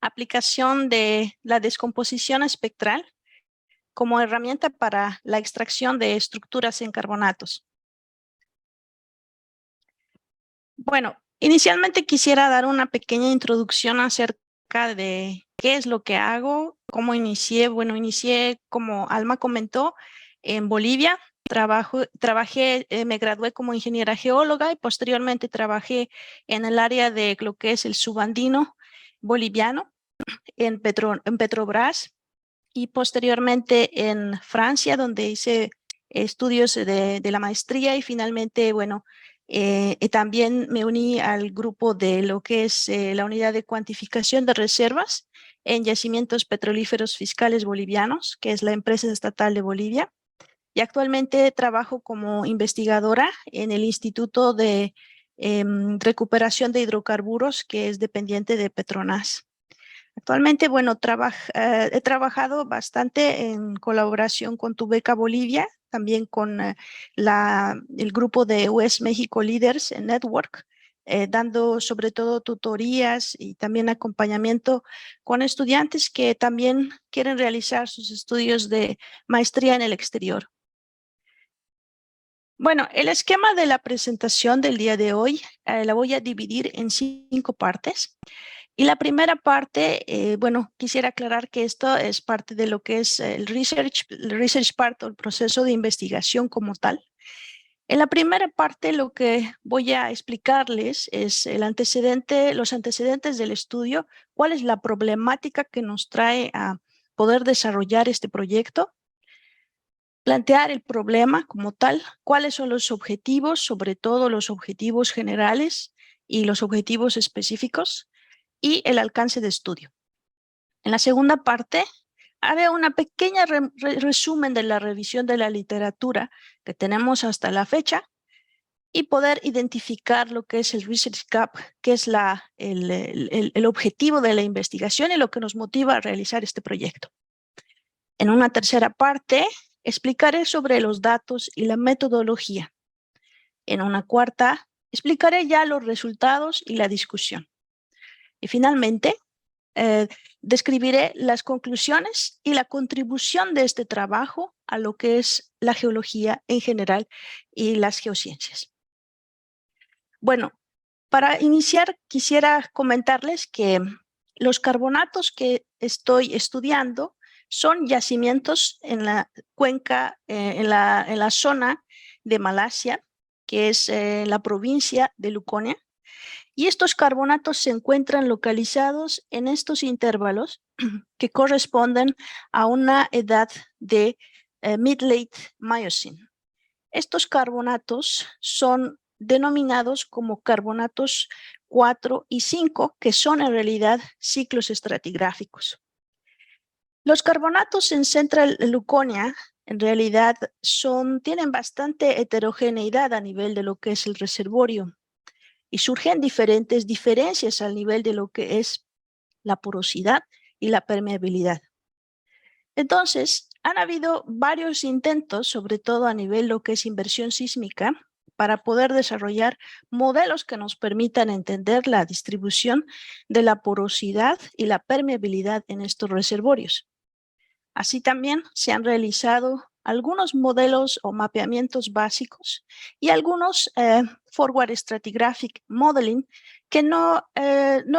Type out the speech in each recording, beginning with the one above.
aplicación de la descomposición espectral como herramienta para la extracción de estructuras en carbonatos. Bueno, inicialmente quisiera dar una pequeña introducción acerca de qué es lo que hago, cómo inicié. Bueno, inicié, como Alma comentó, en Bolivia. Me gradué como ingeniera geóloga y posteriormente trabajé en el área de lo que es el subandino boliviano en Petrobras y posteriormente en Francia, donde hice estudios de la maestría y finalmente, bueno, también me uní al grupo de lo que es la unidad de cuantificación de reservas en yacimientos petrolíferos fiscales bolivianos, que es la empresa estatal de Bolivia. Y actualmente trabajo como investigadora en el Instituto de Recuperación de Hidrocarburos, que es dependiente de Petronas. Actualmente, bueno, he trabajado bastante en colaboración con Tu Beca Bolivia, también con el grupo de US México Leaders Network, dando sobre todo tutorías y también acompañamiento con estudiantes que también quieren realizar sus estudios de maestría en el exterior. Bueno, el esquema de la presentación del día de hoy la voy a dividir en 5 partes. Y la primera parte, bueno, quisiera aclarar que esto es parte de lo que es el research part o el proceso de investigación como tal. En la primera parte lo que voy a explicarles es los antecedentes del estudio, cuál es la problemática que nos trae a poder desarrollar este proyecto, plantear el problema como tal, cuáles son los objetivos, sobre todo los objetivos generales y los objetivos específicos, y el alcance de estudio. En la segunda parte, haré una pequeña resumen de la revisión de la literatura que tenemos hasta la fecha y poder identificar lo que es el Research Gap, que es el objetivo de la investigación y lo que nos motiva a realizar este proyecto. En una tercera parte, explicaré sobre los datos y la metodología. En una cuarta, explicaré ya los resultados y la discusión. Y finalmente, describiré las conclusiones y la contribución de este trabajo a lo que es la geología en general y las geociencias. Bueno, para iniciar quisiera comentarles que los carbonatos que estoy estudiando son yacimientos en la cuenca, en la zona de Malasia, que es la provincia de Luconia. Y estos carbonatos se encuentran localizados en estos intervalos que corresponden a una edad de Mid-Late Miocene. Estos carbonatos son denominados como carbonatos 4 y 5, que son en realidad ciclos estratigráficos. Los carbonatos en Central Luconia en realidad tienen bastante heterogeneidad a nivel de lo que es el reservorio. Y surgen diferentes diferencias al nivel de lo que es la porosidad y la permeabilidad. Entonces, han habido varios intentos, sobre todo a nivel de lo que es inversión sísmica, para poder desarrollar modelos que nos permitan entender la distribución de la porosidad y la permeabilidad en estos reservorios. Así también se han realizado algunos modelos o mapeamientos básicos y algunos Forward Stratigraphic Modeling que no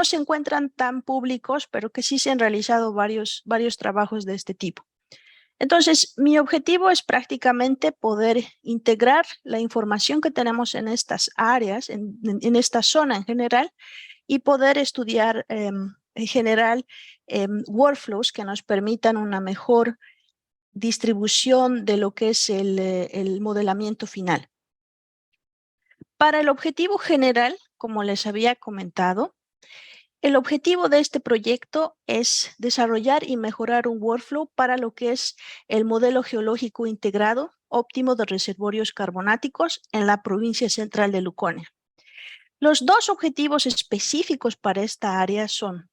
se encuentran tan públicos, pero que sí se han realizado varios trabajos de este tipo. Entonces, mi objetivo es prácticamente poder integrar la información que tenemos en estas áreas, en esta zona en general, y poder estudiar en general workflows que nos permitan una mejor distribución de lo que es el modelamiento final. Para el objetivo general, como les había comentado, el objetivo de este proyecto es desarrollar y mejorar un workflow para lo que es el modelo geológico integrado óptimo de reservorios carbonáticos en la provincia central de Luconia. Los dos objetivos específicos para esta área son: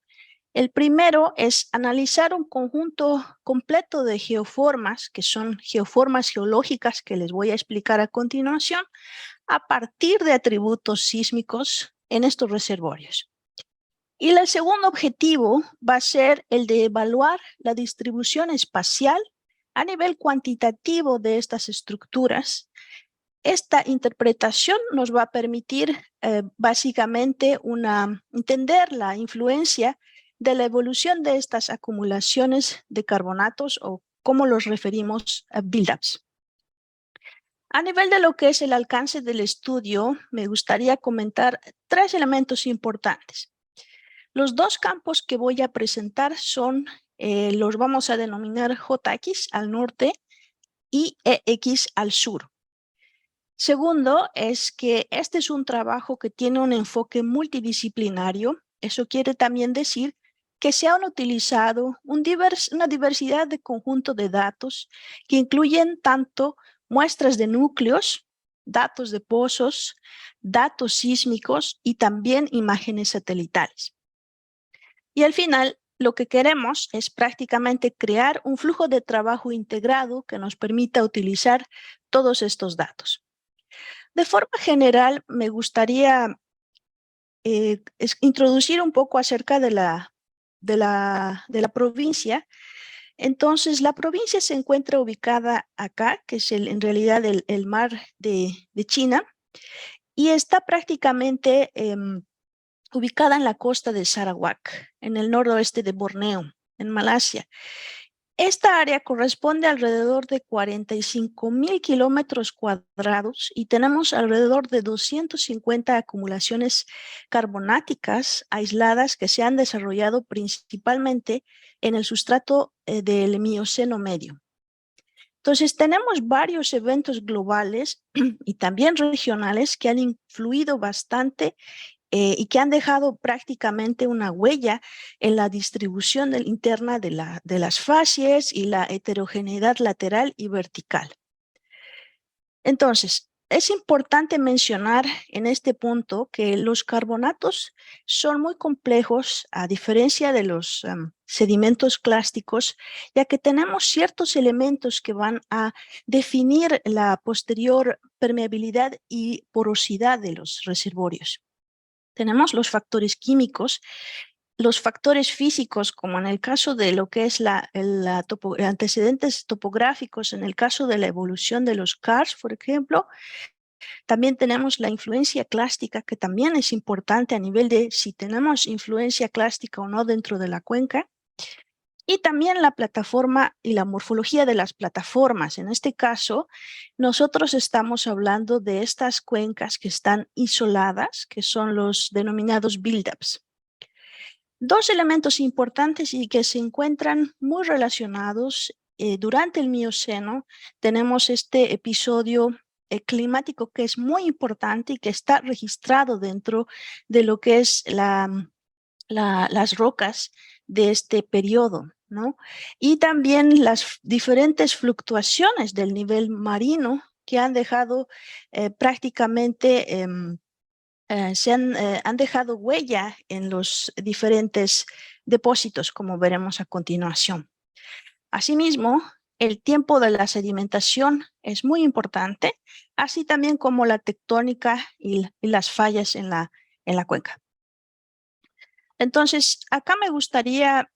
el primero es analizar un conjunto completo de geoformas, que son geoformas geológicas que les voy a explicar a continuación, a partir de atributos sísmicos en estos reservorios. Y el segundo objetivo va a ser el de evaluar la distribución espacial a nivel cuantitativo de estas estructuras. Esta interpretación nos va a permitir básicamente entender la influencia de la evolución de estas acumulaciones de carbonatos o como los referimos a buildups. A nivel de lo que es el alcance del estudio, me gustaría comentar 3 elementos importantes. Los 2 campos que voy a presentar los vamos a denominar JX al norte y EX al sur. Segundo, es que este es un trabajo que tiene un enfoque multidisciplinario. Eso quiere también decir que se han utilizado una diversidad de conjuntos de datos que incluyen tanto muestras de núcleos, datos de pozos, datos sísmicos y también imágenes satelitales. Y al final, lo que queremos es prácticamente crear un flujo de trabajo integrado que nos permita utilizar todos estos datos. De forma general, me gustaría introducir un poco acerca de la provincia. Entonces, la provincia se encuentra ubicada acá, que es en realidad el mar de China, y está prácticamente ubicada en la costa de Sarawak, en el noroeste de Borneo, en Malasia. Esta área corresponde a alrededor de 45,000 kilómetros cuadrados y tenemos alrededor de 250 acumulaciones carbonáticas aisladas que se han desarrollado principalmente en el sustrato del Mioceno medio. Entonces, tenemos varios eventos globales y también regionales que han influido bastante y que han dejado prácticamente una huella en la distribución interna de las facies y la heterogeneidad lateral y vertical. Entonces, es importante mencionar en este punto que los carbonatos son muy complejos a diferencia de los sedimentos clásticos, ya que tenemos ciertos elementos que van a definir la posterior permeabilidad y porosidad de los reservorios. Tenemos los factores químicos, los factores físicos, como en el caso de lo que es antecedentes topográficos, en el caso de la evolución de los karst, por ejemplo. También tenemos la influencia clástica, que también es importante a nivel de si tenemos influencia clástica o no dentro de la cuenca. Y también la plataforma y la morfología de las plataformas. En este caso, nosotros estamos hablando de estas cuencas que están isoladas, que son los denominados buildups. 2 elementos importantes y que se encuentran muy relacionados durante el Mioceno. Tenemos este episodio climático que es muy importante y que está registrado dentro de lo que es las rocas de este periodo, ¿no? Y también las diferentes fluctuaciones del nivel marino que han dejado prácticamente, han dejado huella en los diferentes depósitos, como veremos a continuación. Asimismo, el tiempo de la sedimentación es muy importante, así también como la tectónica y las fallas en la cuenca. Entonces, acá me gustaría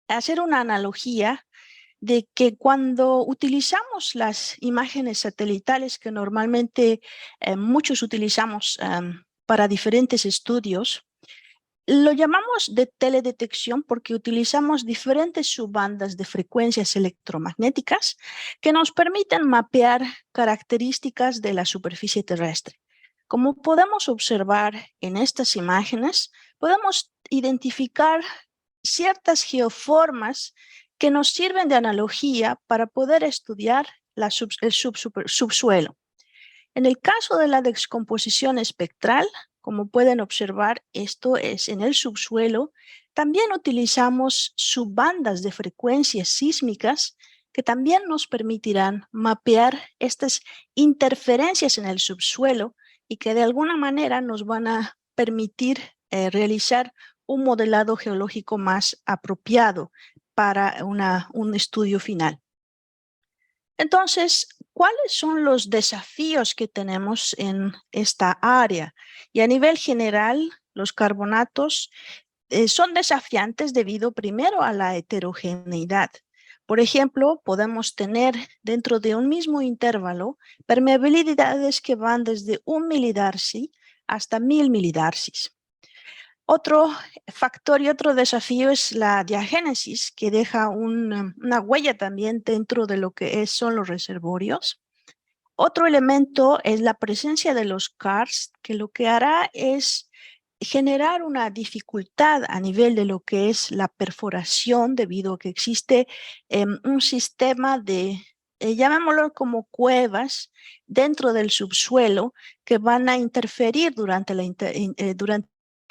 hacer una analogía de que cuando utilizamos las imágenes satelitales que normalmente muchos utilizamos para diferentes estudios, lo llamamos de teledetección porque utilizamos diferentes subbandas de frecuencias electromagnéticas que nos permiten mapear características de la superficie terrestre. Como podemos observar en estas imágenes, podemos identificar ciertas geoformas que nos sirven de analogía para poder estudiar el subsuelo. En el caso de la descomposición espectral, como pueden observar, esto es en el subsuelo, también utilizamos subbandas de frecuencias sísmicas que también nos permitirán mapear estas interferencias en el subsuelo y que de alguna manera nos van a permitir realizar un modelado geológico más apropiado para un estudio final. Entonces, ¿cuáles son los desafíos que tenemos en esta área? Y a nivel general, los carbonatos son desafiantes debido primero a la heterogeneidad. Por ejemplo, podemos tener dentro de un mismo intervalo permeabilidades que van desde 1 milidarcy hasta 1000 milidarcies. Otro factor y otro desafío es la diagénesis, que deja una huella también dentro de lo que son los reservorios. Otro elemento es la presencia de los CARS, que lo que hará es generar una dificultad a nivel de lo que es la perforación, debido a que existe un sistema de, llamémoslo como cuevas, dentro del subsuelo que van a interferir durante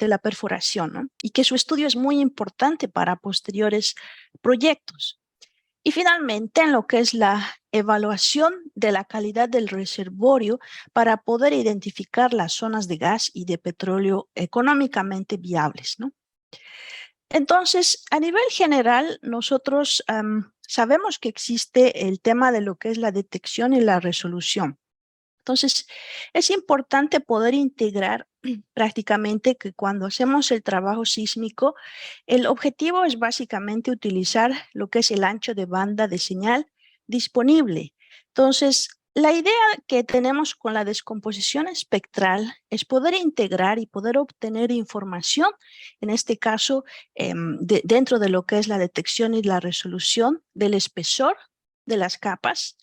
la perforación, ¿no? Y que su estudio es muy importante para posteriores proyectos. Y finalmente, en lo que es la evaluación de la calidad del reservorio para poder identificar las zonas de gas y de petróleo económicamente viables, ¿no? Entonces, a nivel general, nosotros sabemos que existe el tema de lo que es la detección y la resolución. Entonces, es importante poder integrar prácticamente que cuando hacemos el trabajo sísmico, el objetivo es básicamente utilizar lo que es el ancho de banda de señal disponible. Entonces, la idea que tenemos con la descomposición espectral es poder integrar y poder obtener información, en este caso, dentro de lo que es la detección y la resolución del espesor de las capas,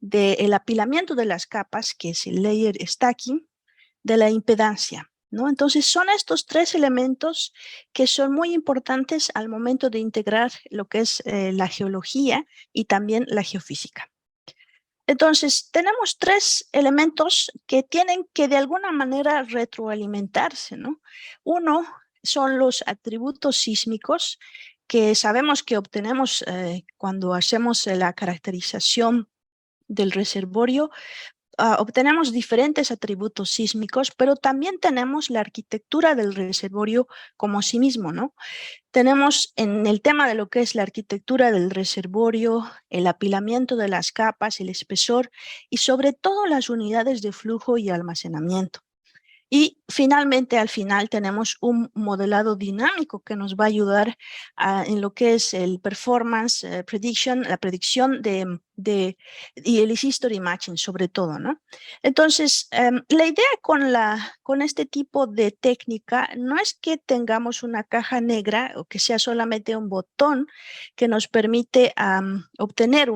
del apilamiento de las capas, que es el layer stacking, de la impedancia, ¿no? Entonces son estos tres elementos que son muy importantes al momento de integrar lo que es la geología y también la geofísica. Entonces tenemos tres elementos que tienen que de alguna manera retroalimentarse, ¿no? Uno son los atributos sísmicos, que sabemos que obtenemos cuando hacemos la caracterización del reservorio. Obtenemos diferentes atributos sísmicos, pero también tenemos la arquitectura del reservorio como sí mismo, ¿no? Tenemos en el tema de lo que es la arquitectura del reservorio, el apilamiento de las capas, el espesor y sobre todo las unidades de flujo y almacenamiento. Y finalmente, al final, tenemos un modelado dinámico que nos va a ayudar en lo que es el performance prediction, la predicción y el history matching sobre todo, ¿no? Entonces, la idea con este tipo de técnica no es que tengamos una caja negra o que sea solamente un botón que nos permite obtener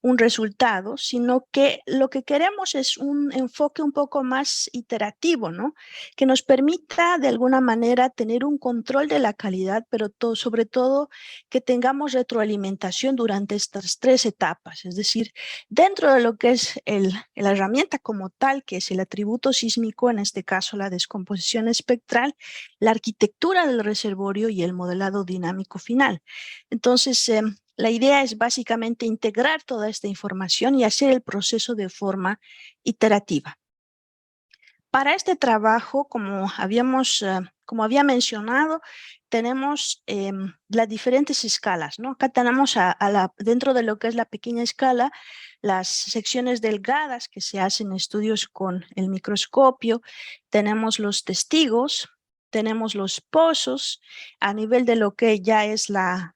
un resultado, sino que lo que queremos es un enfoque un poco más iterativo, ¿no? Que nos permita de alguna manera tener un control de la calidad, pero sobre todo que tengamos retroalimentación durante estas tres etapas, es decir, dentro de lo que es la herramienta como tal, que es el atributo sísmico, en este caso la descomposición espectral, la arquitectura del reservorio y el modelado dinámico final. Entonces, la idea es básicamente integrar toda esta información y hacer el proceso de forma iterativa. Para este trabajo, como había mencionado, tenemos las diferentes escalas, ¿no? Acá tenemos dentro de lo que es la pequeña escala, las secciones delgadas que se hacen estudios con el microscopio, tenemos los testigos, tenemos los pozos, a nivel de lo que ya es la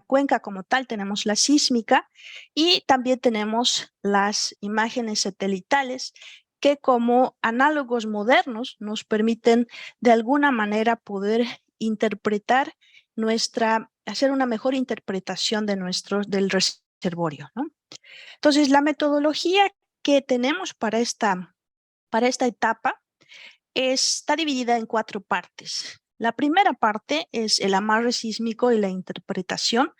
cuenca como tal, tenemos la sísmica y también tenemos las imágenes satelitales que como análogos modernos nos permiten de alguna manera poder interpretar hacer una mejor interpretación del reservorio, ¿no? Entonces, la metodología que tenemos para esta etapa está dividida en 4 partes. La primera parte es el amarre sísmico y la interpretación,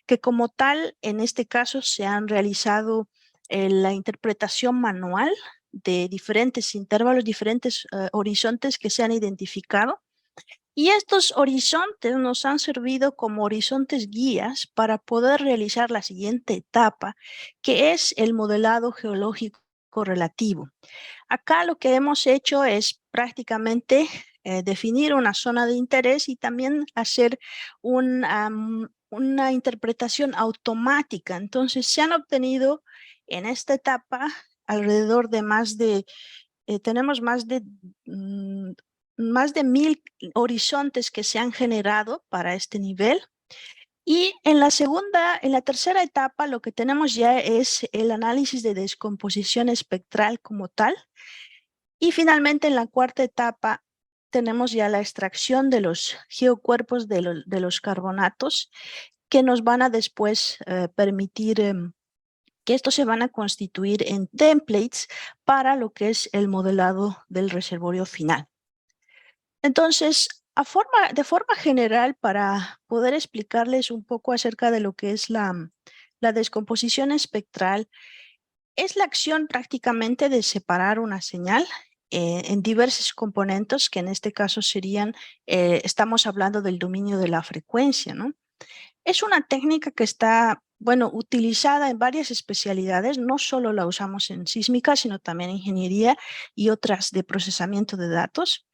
que como tal, en este caso, se han realizado la interpretación manual de diferentes intervalos, diferentes horizontes que se han identificado. Y estos horizontes nos han servido como horizontes guías para poder realizar la siguiente etapa, que es el modelado geológico relativo. Acá lo que hemos hecho es prácticamente definir una zona de interés y también hacer una interpretación automática. Entonces, se han obtenido en esta etapa alrededor de tenemos más de más de 1000 horizontes que se han generado para este nivel. Y en la tercera etapa, lo que tenemos ya es el análisis de descomposición espectral como tal. Y finalmente, en la cuarta etapa, tenemos ya la extracción de los geocuerpos de los carbonatos que nos van a después permitir que estos se van a constituir en templates para lo que es el modelado del reservorio final. Entonces, de forma general, para poder explicarles un poco acerca de lo que es la descomposición espectral, es la acción prácticamente de separar una señal en diversos componentes, que en este caso serían, estamos hablando del dominio de la frecuencia, ¿no? Es una técnica que está, bueno, utilizada en varias especialidades, no solo la usamos en sísmica, sino también en ingeniería y otras de procesamiento de datos.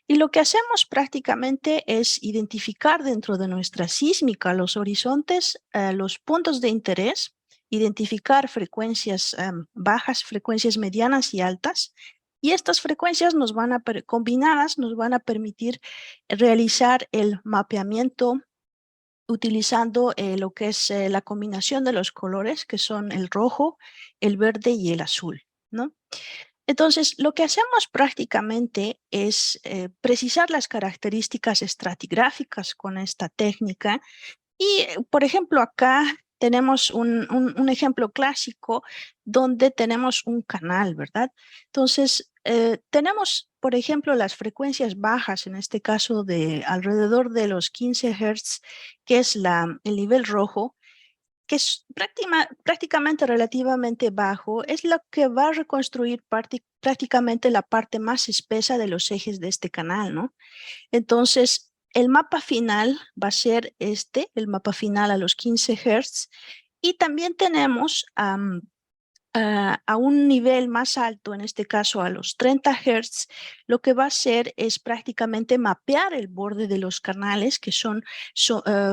Y lo que hacemos prácticamente es identificar dentro de nuestra sísmica los horizontes, los puntos de interés, identificar frecuencias bajas, frecuencias medianas y altas. Y estas frecuencias combinadas nos van a permitir realizar el mapeamiento utilizando lo que es la combinación de los colores, que son el rojo, el verde y el azul, ¿no? Entonces, lo que hacemos prácticamente es precisar las características estratigráficas con esta técnica. Y, por ejemplo, acá tenemos un ejemplo clásico donde tenemos un canal, ¿verdad? Entonces, tenemos, por ejemplo, las frecuencias bajas, en este caso de alrededor de los 15 Hz, que es el nivel rojo, que es prácticamente relativamente bajo, es lo que va a reconstruir prácticamente la parte más espesa de los ejes de este canal, ¿no? Entonces, el mapa final va a ser el mapa final a los 15 Hz, y también tenemos a un nivel más alto, en este caso a los 30 Hz, lo que va a hacer es prácticamente mapear el borde de los canales, que son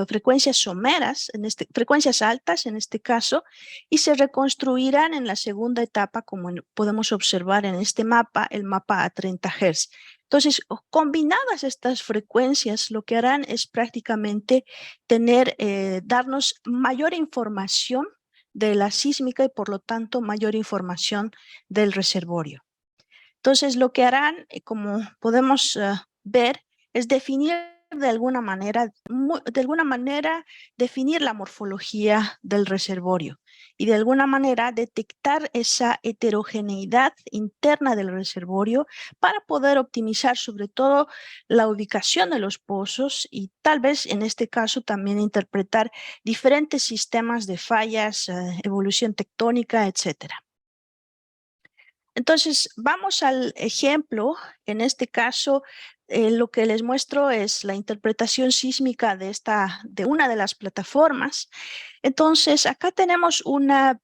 frecuencias someras, frecuencias altas en este caso, y se reconstruirán en la segunda etapa, como podemos observar en este mapa, el mapa a 30 Hz. Entonces, combinadas estas frecuencias, lo que harán es prácticamente darnos mayor información de la sísmica y por lo tanto mayor información del reservorio. Entonces, lo que harán, como podemos ver, es definir de alguna manera, definir la morfología del reservorio y de alguna manera detectar esa heterogeneidad interna del reservorio para poder optimizar sobre todo la ubicación de los pozos y tal vez en este caso también interpretar diferentes sistemas de fallas, evolución tectónica, etcétera. Entonces, vamos al ejemplo. En este caso, lo que les muestro es la interpretación sísmica de una de las plataformas. Entonces, acá tenemos la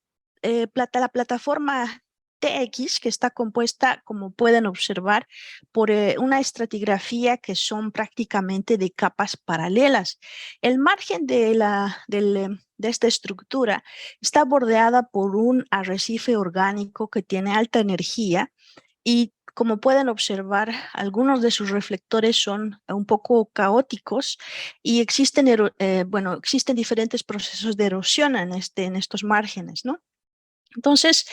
plataforma TX, que está compuesta, como pueden observar, por una estratigrafía que son prácticamente de capas paralelas. El margen de esta estructura está bordeada por un arrecife orgánico que tiene alta energía y, como pueden observar, algunos de sus reflectores son un poco caóticos y existen diferentes procesos de erosión en estos márgenes, ¿no? Entonces,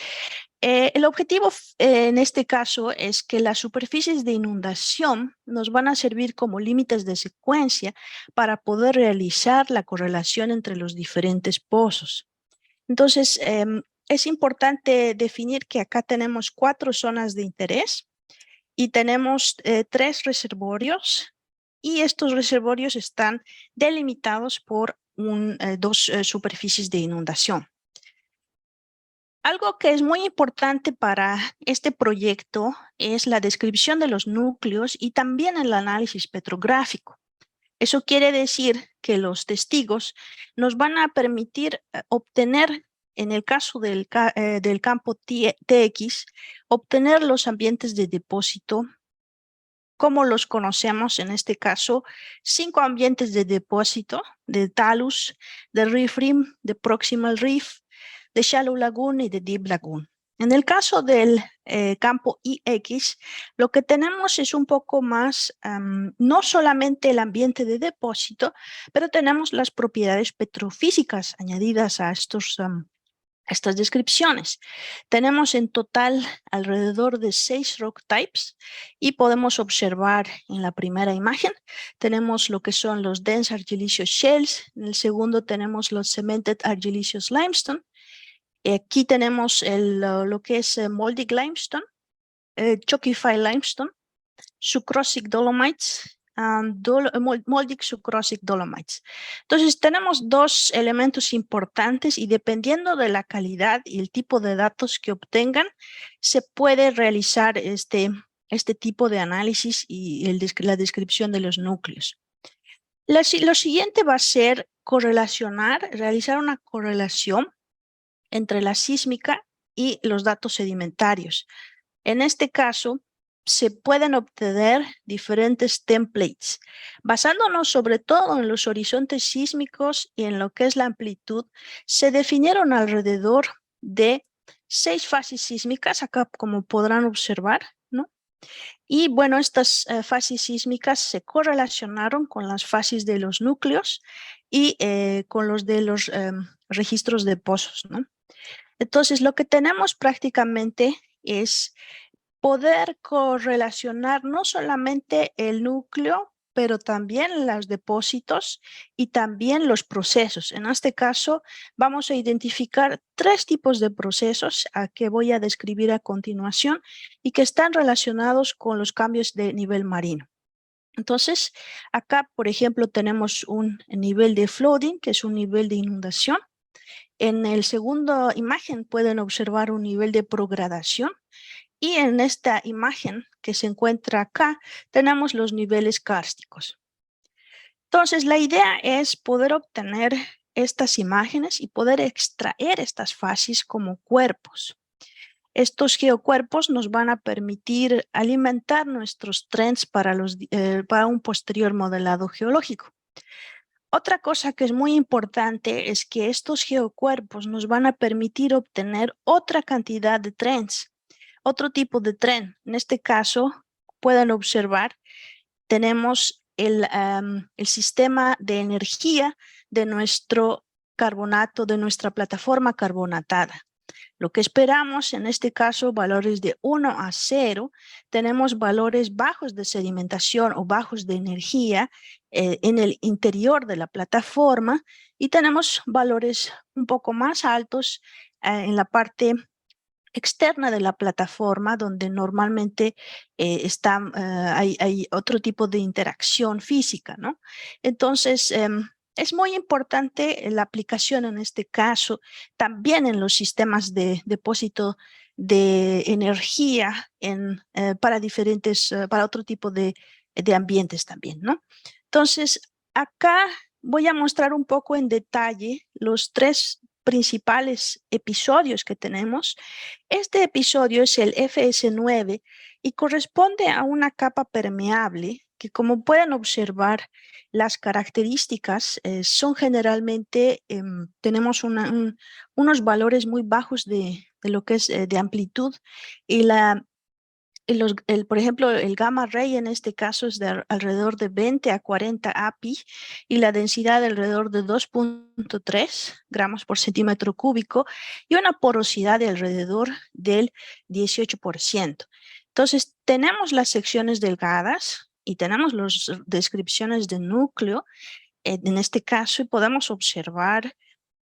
el objetivo en este caso es que las superficies de inundación nos van a servir como límites de secuencia para poder realizar la correlación entre los diferentes pozos. Entonces, es importante definir que acá tenemos 4 zonas de interés y tenemos 3 reservorios, y estos reservorios están delimitados por 2 superficies de inundación. Algo que es muy importante para este proyecto es la descripción de los núcleos y también el análisis petrográfico. Eso quiere decir que los testigos nos van a permitir obtener, en el caso del campo TX, obtener los ambientes de depósito como los conocemos, en este caso, 5 ambientes de depósito de talus, de reef rim, de proximal reef, de shallow lagoon y de deep lagoon. En el caso del campo IX, lo que tenemos es un poco más, no solamente el ambiente de depósito, pero tenemos las propiedades petrofísicas añadidas a estas descripciones. Tenemos en total alrededor de 6 rock types y podemos observar en la primera imagen, tenemos lo que son los dense argillaceous shells, en el segundo tenemos los cemented argillaceous limestone, aquí tenemos lo que es moldic limestone, chalkify limestone, sucrosic dolomites, moldic sucrosic dolomites. Entonces tenemos dos elementos importantes y dependiendo de la calidad y el tipo de datos que obtengan, se puede realizar este tipo de análisis y la descripción de los núcleos. Lo siguiente va a ser realizar una correlación entre la sísmica y los datos sedimentarios. En este caso, se pueden obtener diferentes templates. Basándonos sobre todo en los horizontes sísmicos y en lo que es la amplitud, se definieron alrededor de 6 fases sísmicas, acá como podrán observar, ¿no? Y bueno, estas fases sísmicas se correlacionaron con las fases de los núcleos y con los de los registros de pozos, ¿no? Entonces, lo que tenemos prácticamente es poder correlacionar no solamente el núcleo, pero también los depósitos y también los procesos. En este caso, vamos a identificar 3 tipos de procesos que voy a describir a continuación y que están relacionados con los cambios de nivel marino. Entonces, acá, por ejemplo, tenemos un nivel de flooding, que es un nivel de inundación. En el segundo imagen pueden observar un nivel de progradación y en esta imagen que se encuentra acá tenemos los niveles kársticos. Entonces la idea es poder obtener estas imágenes y poder extraer estas fases como cuerpos. Estos geocuerpos nos van a permitir alimentar nuestros trends para un posterior modelado geológico. Otra cosa que es muy importante es que estos geocuerpos nos van a permitir obtener otra cantidad de trends, otro tipo de tren. En este caso, pueden observar, tenemos el sistema de energía de nuestro carbonato, de nuestra plataforma carbonatada. Lo que esperamos, en este caso, valores de 1 a 0, tenemos valores bajos de sedimentación o bajos de energía en el interior de la plataforma y tenemos valores un poco más altos en la parte externa de la plataforma, donde normalmente hay otro tipo de interacción física, ¿no? Entonces, es muy importante la aplicación en este caso, también en los sistemas de depósito de energía para otro tipo de ambientes también, ¿no? Entonces, acá voy a mostrar un poco en detalle los 3 principales episodios que tenemos. Este episodio es el FS9 y corresponde a una capa permeable que, como pueden observar, las características son generalmente, tenemos unos valores muy bajos de lo que es de amplitud y por ejemplo, el gamma ray en este caso es de alrededor de 20 a 40 API y la densidad de alrededor de 2.3 gramos por centímetro cúbico y una porosidad de alrededor del 18%. Entonces, tenemos las secciones delgadas y tenemos las descripciones de núcleo en este caso y podemos observar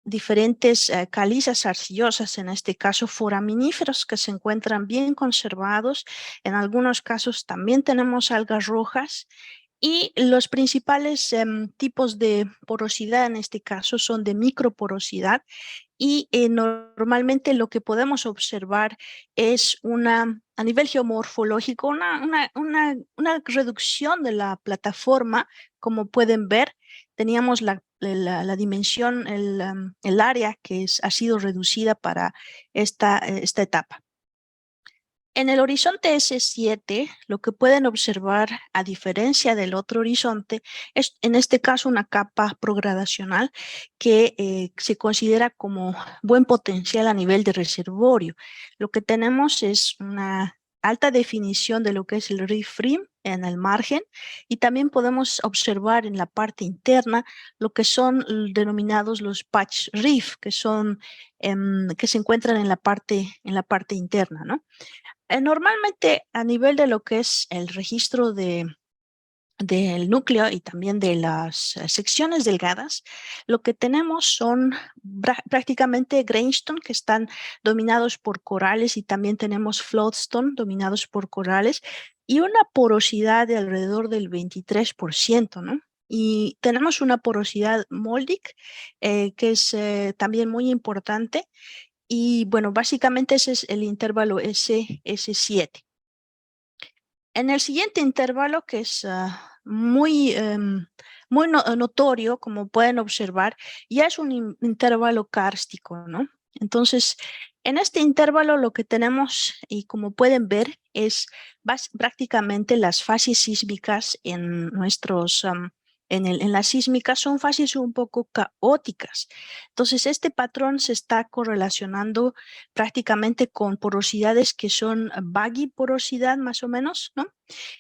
diferentes calizas arcillosas, en este caso foraminíferos que se encuentran bien conservados. En algunos casos también tenemos algas rojas y los principales tipos de porosidad en este caso son de microporosidad y normalmente lo que podemos observar es a nivel geomorfológico, una reducción de la plataforma, como pueden ver. Teníamos la dimensión, el área que ha sido reducida para esta etapa. En el horizonte S7, lo que pueden observar, a diferencia del otro horizonte, es en este caso una capa progradacional que se considera como buen potencial a nivel de reservorio. Lo que tenemos es una alta definición de lo que es el reef rim en el margen, y también podemos observar en la parte interna lo que son denominados los patch reef, que son que se encuentran en la parte interna, ¿no? Normalmente a nivel de lo que es el registro del núcleo y también de las secciones delgadas, lo que tenemos son prácticamente greenstone, que están dominados por corales, y también tenemos floatstone dominados por corales, y una porosidad de alrededor del 23%, ¿no? Y tenemos una porosidad moldic, que es también muy importante. Y bueno, básicamente ese es el intervalo S7. En el siguiente intervalo, que es muy notorio, como pueden observar, ya es un intervalo kárstico, ¿no? Entonces, en este intervalo lo que tenemos, y como pueden ver, es prácticamente las fases sísmicas en en la sísmica son fases un poco caóticas. Entonces, este patrón se está correlacionando prácticamente con porosidades que son baggy porosidad, más o menos, ¿no?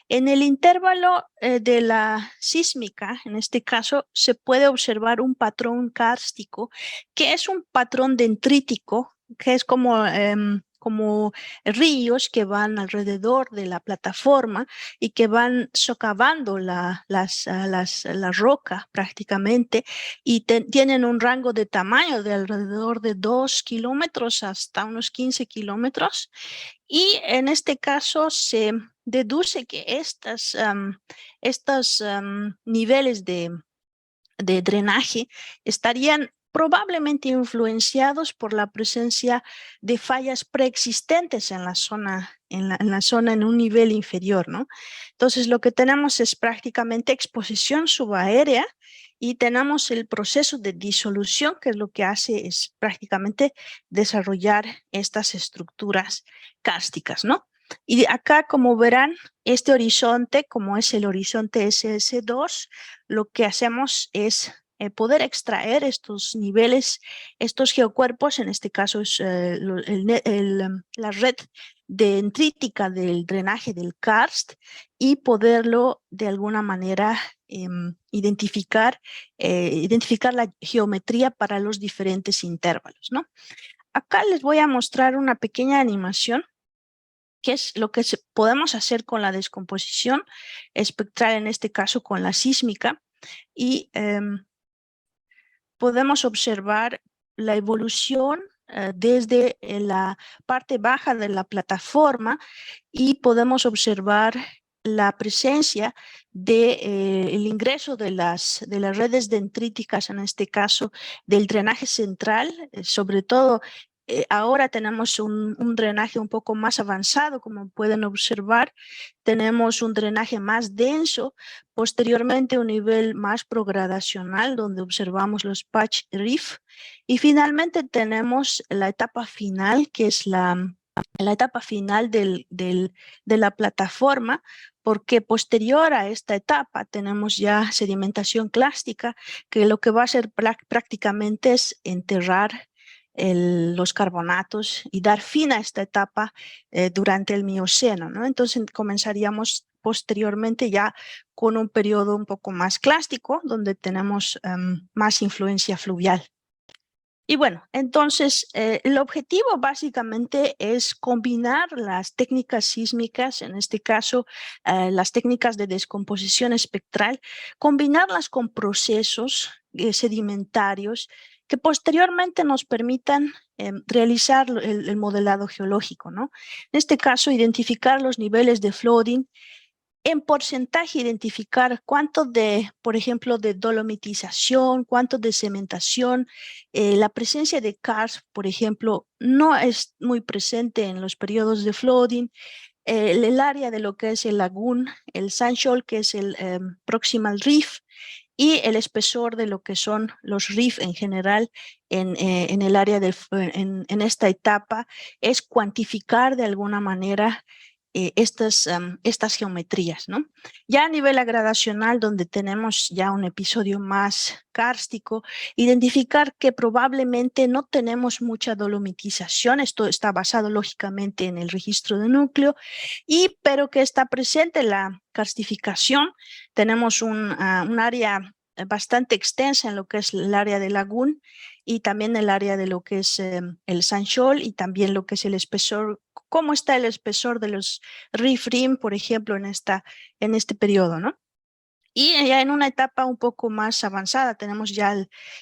En el intervalo de la sísmica, en este caso, se puede observar un patrón kárstico, que es un patrón dendrítico, que es como ríos que van alrededor de la plataforma y que van socavando la roca prácticamente, y tienen un rango de tamaño de alrededor de 2 kilómetros hasta unos 15 kilómetros. Y en este caso se deduce que estos niveles de drenaje estarían probablemente influenciados por la presencia de fallas preexistentes en la zona, en un nivel inferior, ¿no? Entonces, lo que tenemos es prácticamente exposición subaérea, y tenemos el proceso de disolución, que es lo que hace es prácticamente desarrollar estas estructuras kársticas, ¿no? Y acá, como verán, este horizonte, como es el horizonte SS2, lo que hacemos es poder extraer estos niveles, estos geocuerpos. En este caso es la red dendrítica del drenaje del karst, y poderlo de alguna manera identificar la geometría para los diferentes intervalos, ¿no? Acá les voy a mostrar una pequeña animación, que es lo que podemos hacer con la descomposición espectral, en este caso con la sísmica, y podemos observar la evolución desde la parte baja de la plataforma, y podemos observar la presencia del ingreso de las redes dendríticas, en este caso del drenaje central, sobre todo. Ahora tenemos un drenaje un poco más avanzado, como pueden observar. Tenemos un drenaje más denso, posteriormente un nivel más progradacional, donde observamos los patch reef, y finalmente tenemos la etapa final, que es la etapa final de la plataforma, porque posterior a esta etapa tenemos ya sedimentación clástica, que lo que va a hacer prácticamente es enterrar los carbonatos y dar fin a esta etapa durante el Mioceno, ¿no? Entonces comenzaríamos posteriormente ya con un periodo un poco más clásico, donde tenemos más influencia fluvial. Y bueno, entonces el objetivo básicamente es combinar las técnicas sísmicas, en este caso las técnicas de descomposición espectral, combinarlas con procesos sedimentarios que posteriormente nos permitan realizar el modelado geológico, ¿no? En este caso, identificar los niveles de flooding, en porcentaje identificar cuánto de, por ejemplo, de dolomitización, cuánto de cementación. La presencia de karst, por ejemplo, no es muy presente en los periodos de flooding. El área de lo que es el lagún, el sand shoal, que es el proximal reef, y el espesor de lo que son los RIF en general en el área en esta etapa es cuantificar de alguna manera estas geometrías, ¿no? Ya a nivel gradacional, donde tenemos ya un episodio más kárstico, identificar que probablemente no tenemos mucha dolomitización, esto está basado lógicamente en el registro de núcleo, pero que está presente la karstificación. Tenemos un área bastante extensa en lo que es el área de Lagún y también el área de lo que es el Sanchol y también lo que es el espesor, cómo está el espesor de los Riff Rim, por ejemplo, en este periodo, ¿no? Y ya en una etapa un poco más avanzada tenemos ya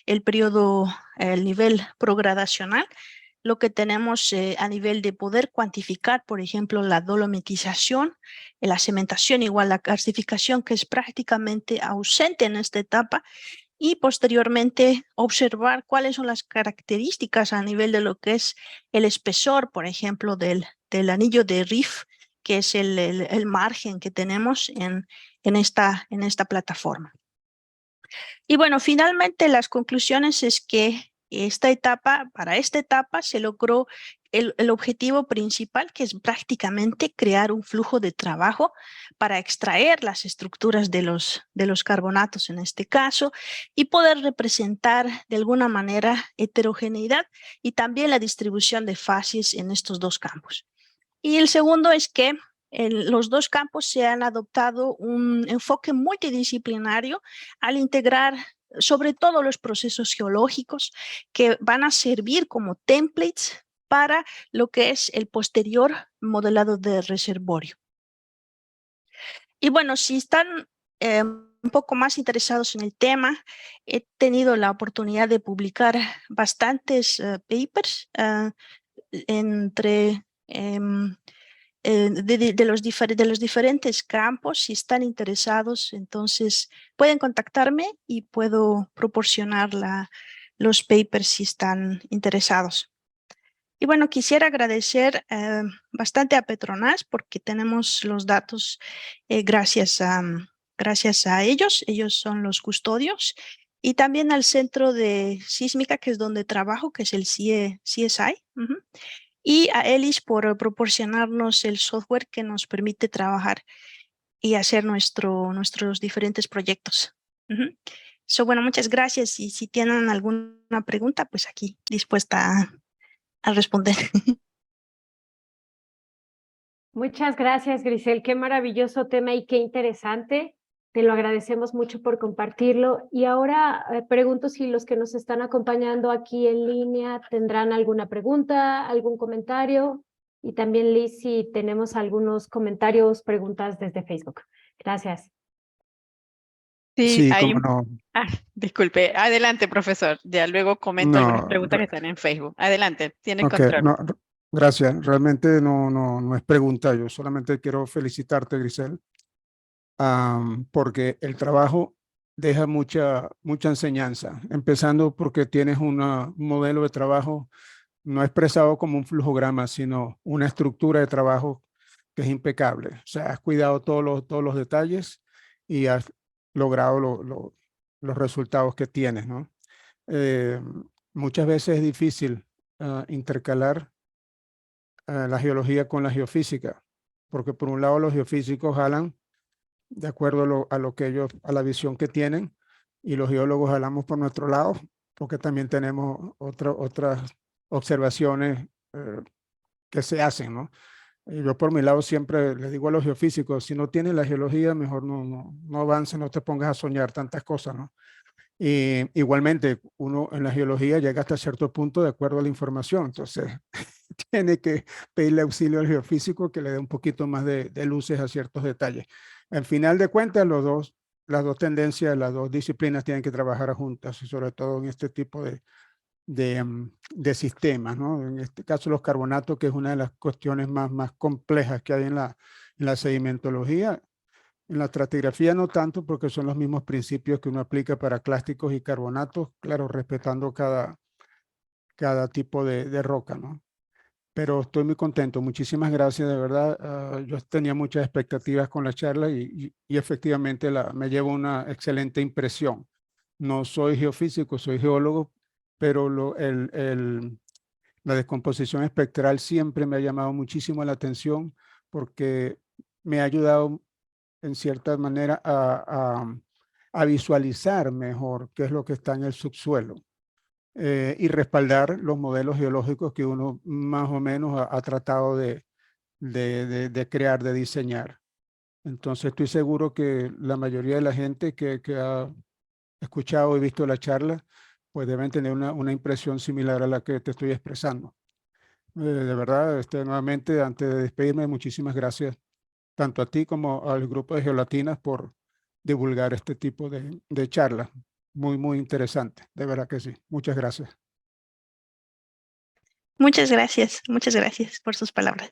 el periodo, el nivel progradacional, lo que tenemos a nivel de poder cuantificar, por ejemplo, la dolomitización, la cementación igual la calcificación, que es prácticamente ausente en esta etapa, y posteriormente observar cuáles son las características a nivel de lo que es el espesor, por ejemplo, del anillo de Riff, que es el margen que tenemos en esta plataforma. Y bueno, finalmente las conclusiones es que para esta etapa se logró el objetivo principal, que es prácticamente crear un flujo de trabajo para extraer las estructuras de los carbonatos en este caso y poder representar de alguna manera heterogeneidad y también la distribución de fases en estos dos campos. Y el segundo es que en los dos campos se han adoptado un enfoque multidisciplinario al integrar sobre todo los procesos geológicos que van a servir como templates para lo que es el posterior modelado de reservorio. Y bueno, si están un poco más interesados en el tema, he tenido la oportunidad de publicar bastantes papers entre de los diferentes campos. Si están interesados, entonces pueden contactarme y puedo proporcionar los papers si están interesados. Y bueno, quisiera agradecer bastante a Petronas porque tenemos los datos gracias a ellos. Ellos son los custodios. Y también al Centro de Sísmica, que es donde trabajo, que es el CSI. Y a Elis por proporcionarnos el software que nos permite trabajar y hacer nuestros diferentes proyectos. Bueno, muchas gracias. Y si tienen alguna pregunta, pues aquí dispuesta a responder. Muchas gracias, Grisel. Qué maravilloso tema y qué interesante. Te lo agradecemos mucho por compartirlo. Y ahora pregunto si los que nos están acompañando aquí en línea tendrán alguna pregunta, algún comentario. Y también, Liz, si tenemos algunos comentarios, preguntas desde Facebook. Gracias. Sí, hay cómo no. disculpe, adelante, profesor. Ya luego comento algunas preguntas que están en Facebook. Adelante, tiene control. No, gracias. Realmente no es pregunta. Yo solamente quiero felicitarte, Grisel, porque el trabajo deja mucha enseñanza, empezando porque tienes un modelo de trabajo no expresado como un flujograma, sino una estructura de trabajo que es impecable. O sea, has cuidado todos los detalles y has logrado los resultados que tienes, ¿no? Muchas veces es difícil intercalar la geología con la geofísica, porque por un lado los geofísicos jalan de acuerdo a la visión que tienen, y los geólogos jalamos por nuestro lado, porque también tenemos otras observaciones que se hacen, ¿no? Y yo por mi lado siempre les digo a los geofísicos, si no tienes la geología, mejor no avances, no te pongas a soñar tantas cosas, ¿no? Y igualmente, uno en la geología llega hasta cierto punto de acuerdo a la información, entonces tiene que pedirle auxilio al geofísico que le dé un poquito más de luces a ciertos detalles. Al final de cuentas, las dos tendencias, las dos disciplinas tienen que trabajar juntas, y sobre todo en este tipo de sistemas, ¿no? En este caso los carbonatos, que es una de las cuestiones más complejas que hay en la sedimentología. En la estratigrafía no tanto, porque son los mismos principios que uno aplica para clásticos y carbonatos, claro, respetando cada tipo de roca, ¿no? pero estoy muy contento. Muchísimas gracias, de verdad. Yo tenía muchas expectativas con la charla y efectivamente me llevo una excelente impresión. No soy geofísico, soy geólogo, pero la descomposición espectral siempre me ha llamado muchísimo la atención porque me ha ayudado en cierta manera a visualizar mejor qué es lo que está en el subsuelo y respaldar los modelos geológicos que uno más o menos ha tratado de crear, de diseñar. Entonces estoy seguro que la mayoría de la gente que ha escuchado y visto la charla, pues deben tener una impresión similar a la que te estoy expresando. De verdad, nuevamente, antes de despedirme, muchísimas gracias tanto a ti como al grupo de Geolatinas por divulgar este tipo de charlas. Muy, muy interesante, de verdad que sí. Muchas gracias. Muchas gracias por sus palabras.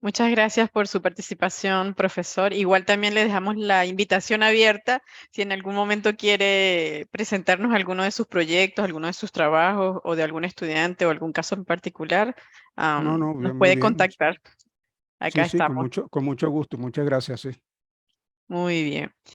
Muchas gracias por su participación, profesor. Igual también le dejamos la invitación abierta si en algún momento quiere presentarnos alguno de sus proyectos, alguno de sus trabajos o de algún estudiante o algún caso en particular, No, nos muy puede bien. contactar. Acá Sí, sí, estamos. con mucho gusto. Muchas gracias, sí. Muy bien.